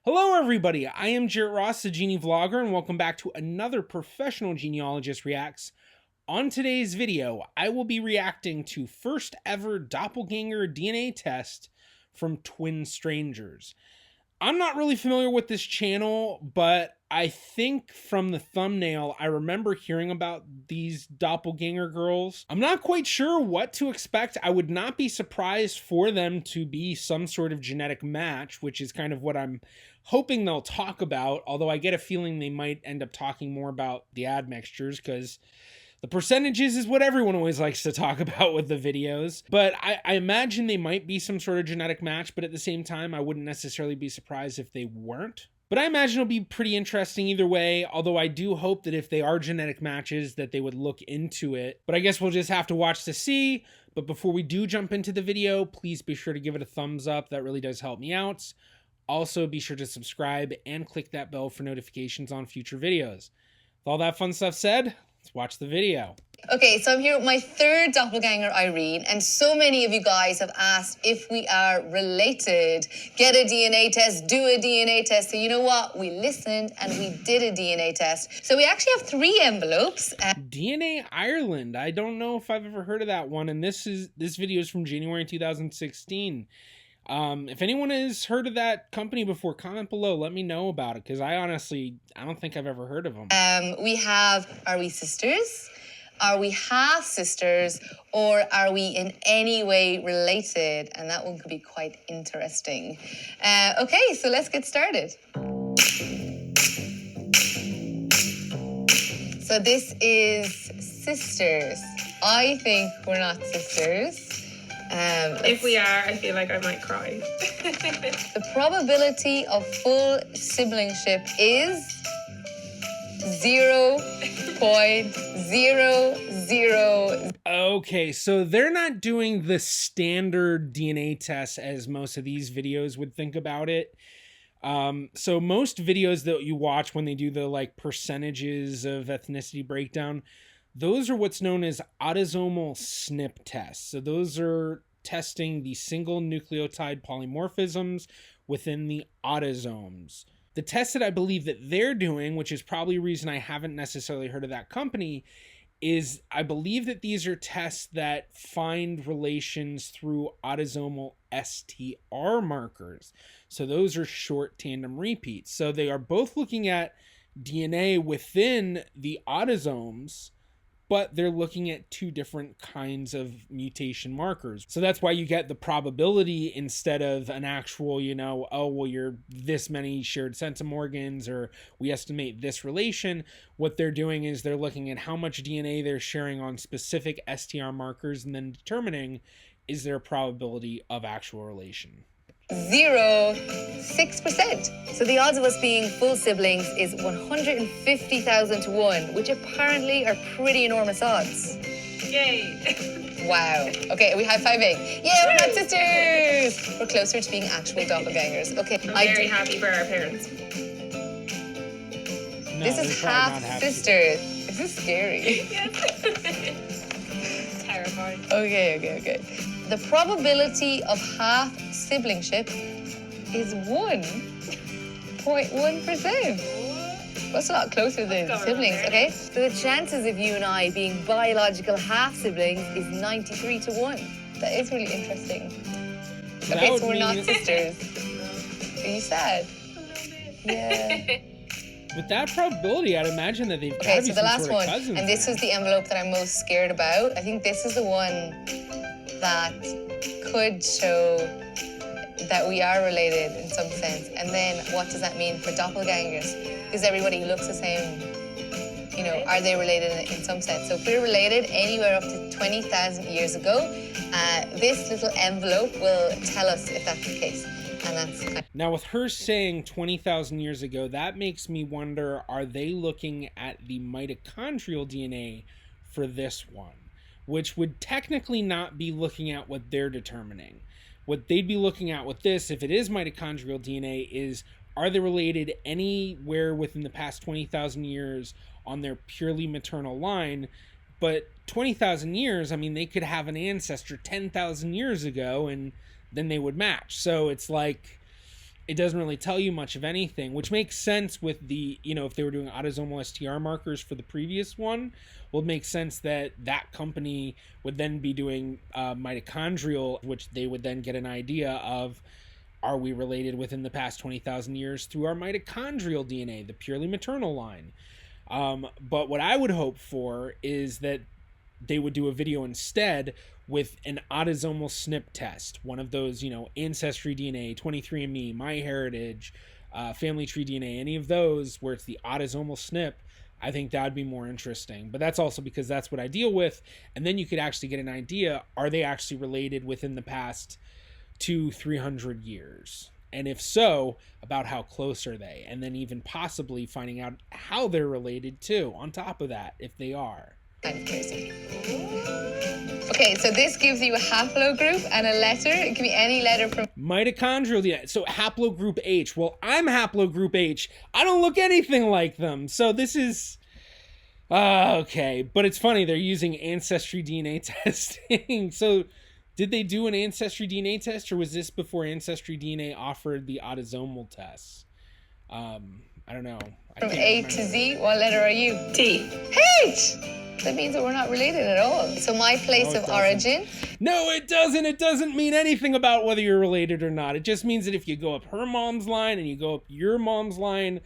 Hello everybody, I am Jarrett Ross, the GeneaVlogger, and welcome back to another professional Genealogist Reacts. On today's video, I will be reacting to first ever doppelganger DNA test from twin strangers. I'm not really familiar with this channel, but I think from the thumbnail, I remember hearing about these doppelganger girls. I'm not quite sure what to expect. I would not be surprised for them to be some sort of genetic match, which is kind of what I'm hoping they'll talk about, although I get a feeling they might end up talking more about the admixtures because the percentages is what everyone always likes to talk about with the videos. But I imagine they might be some sort of genetic match, but at the same time, I wouldn't necessarily be surprised if they weren't. But I imagine it'll be pretty interesting either way, although I do hope that if they are genetic matches that they would look into it. But I guess we'll just have to watch to see. But before we do jump into the video, please be sure to give it a thumbs up. That really does help me out. Also, be sure to subscribe and click that bell for notifications on future videos. With all that fun stuff said, let's watch the video. Okay, so I'm here with my third doppelganger, Irene, and so many of you guys have asked if we are related. Get a DNA test, do a DNA test. So you know what? We listened and we did a DNA test. So we actually have 3 envelopes. DNA Ireland. I don't know if I've ever heard of that one, and this video is from January 2016. If anyone has heard of that company before, comment below. Let me know about it, because I don't think I've ever heard of them. We have, are we sisters? Are we half sisters? Or are we in any way related? And that one could be quite interesting. Okay, so let's get started. So this is sisters. I think we're not sisters. If we are, I feel like I might cry. The probability of full siblingship is 0.00. Okay, so they're not doing the standard DNA test as most of these videos would think about it. So most videos that you watch when they do the percentages of ethnicity breakdown, those are what's known as autosomal SNP tests. So those are testing the single nucleotide polymorphisms within the autosomes. The test that I believe that they're doing, which is probably a reason I haven't necessarily heard of that company, is I believe that these are tests that find relations through autosomal STR markers. So those are short tandem repeats. So they are both looking at DNA within the autosomes, but they're looking at 2 different kinds of mutation markers. So that's why you get the probability instead of an actual, oh, well, you're this many shared centimorgans, or we estimate this relation. What they're doing is they're looking at how much DNA they're sharing on specific STR markers and then determining, is there a probability of actual relation? 0.6%. So the odds of us being full siblings is 150,000 to 1, which apparently are pretty enormous odds. Yay. Wow. Okay, are we high-fiving? Yeah, we're not sisters. We're closer to being actual doppelgangers. Okay. I'm very happy for our parents. No, This is half sisters. Is this scary? Yes. Terrifying. Okay. The probability of half siblingship is 1.1%. That's a lot closer than siblings, okay? So the chances of you and I being biological half siblings is 93 to 1. That is really interesting. Okay, so we're not sisters. Are you sad? Yeah. With that probability, I'd imagine that they've got to Okay, be so the some last sort of one, cousins and this then. is the envelope that I'm most scared about. I think this is the one that could show that we are related in some sense. And then what does that mean for doppelgangers? Because everybody looks the same, are they related in some sense? So if we're related anywhere up to 20,000 years ago, this little envelope will tell us if that's the case. And that's Now, with her saying 20,000 years ago, that makes me wonder, are they looking at the mitochondrial DNA for this one? Which would technically not be looking at what they're determining. What they'd be looking at with this, if it is mitochondrial DNA, is are they related anywhere within the past 20,000 years on their purely maternal line? But 20,000 years, I mean, they could have an ancestor 10,000 years ago and then they would match. So it's like, it doesn't really tell you much of anything, which makes sense with the, you know, if they were doing autosomal STR markers for the previous one, well, it makes sense that that company would then be doing mitochondrial, which they would then get an idea of, are we related within the past 20,000 years through our mitochondrial DNA, the purely maternal line. But what I would hope for is that they would do a video instead with an autosomal SNP test, one of those, you know, Ancestry DNA, 23andMe, MyHeritage, Family Tree DNA, any of those where it's the autosomal SNP. I think that would be more interesting. But that's also because that's what I deal with. And then you could actually get an idea, are they actually related within the past 200-300 years? And if so, about how close are they? And then even possibly finding out how they're related too, on top of that, if they are. Kind of crazy. Okay, so this gives you a haplogroup and a letter. It can be any letter from Mitochondrial DNA. So haplogroup H. Well, I'm haplogroup H. I don't look anything like them. So this is... okay. But it's funny. They're using Ancestry DNA testing. So did they do an Ancestry DNA test, or was this before Ancestry DNA offered the autosomal tests? I don't know. From A to Z. What letter are you? T. H! That means that we're not related at all. So my place of origin. No, it doesn't. It doesn't mean anything about whether you're related or not. It just means that if you go up her mom's line and you go up your mom's line,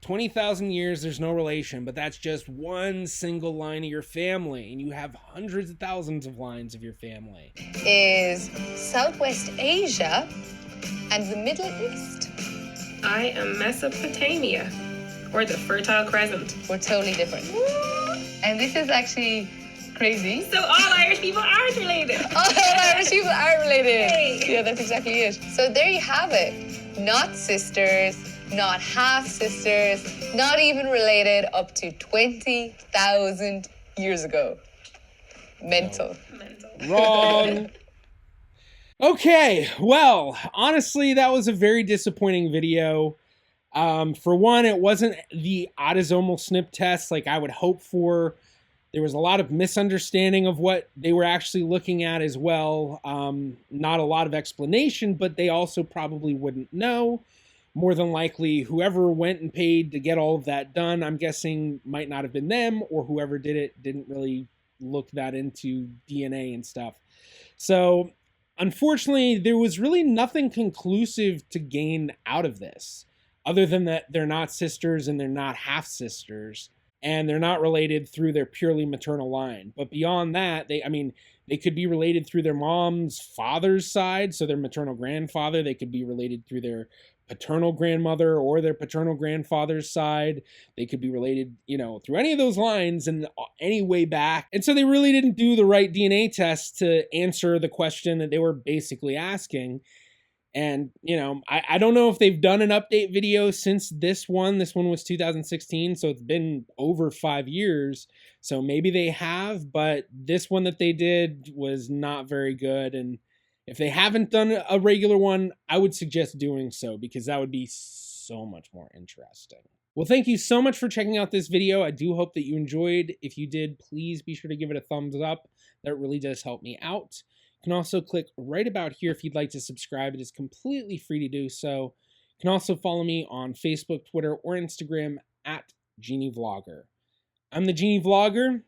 20,000 years, there's no relation. But that's just one single line of your family. And you have hundreds of thousands of lines of your family. Is Southwest Asia and the Middle East. I am Mesopotamia, or the Fertile Crescent. We're totally different. And this is actually crazy. So all Irish people aren't related. All Irish people are related. Hey. Yeah, that's exactly it. So there you have it. Not sisters, not half-sisters, not even related up to 20,000 years ago. Mental. Wrong. Okay, well, honestly, that was a very disappointing video. For one, it wasn't the autosomal SNP test like I would hope for. There was a lot of misunderstanding of what they were actually looking at as well. Not a lot of explanation, but they also probably wouldn't know. More than likely, whoever went and paid to get all of that done, I'm guessing might not have been them, or whoever did it didn't really look that into DNA and stuff. So, unfortunately, there was really nothing conclusive to gain out of this, other than that they're not sisters and they're not half-sisters, and they're not related through their purely maternal line. But beyond that, they could be related through their mom's father's side, so their maternal grandfather. They could be related through their paternal grandmother or their paternal grandfather's side. They could be related, through any of those lines and any way back. And so they really didn't do the right DNA test to answer the question that they were basically asking. And, I don't know if they've done an update video since this one. This one was 2016, so it's been over 5 years. So maybe they have, but this one that they did was not very good. And if they haven't done a regular one, I would suggest doing so, because that would be so much more interesting. Well, thank you so much for checking out this video. I do hope that you enjoyed. If you did, please be sure to give it a thumbs up. That really does help me out. You can also click right about here if you'd like to subscribe. It is completely free to do so. You can also follow me on Facebook, Twitter, or Instagram at GeneaVlogger. I'm the GeneaVlogger.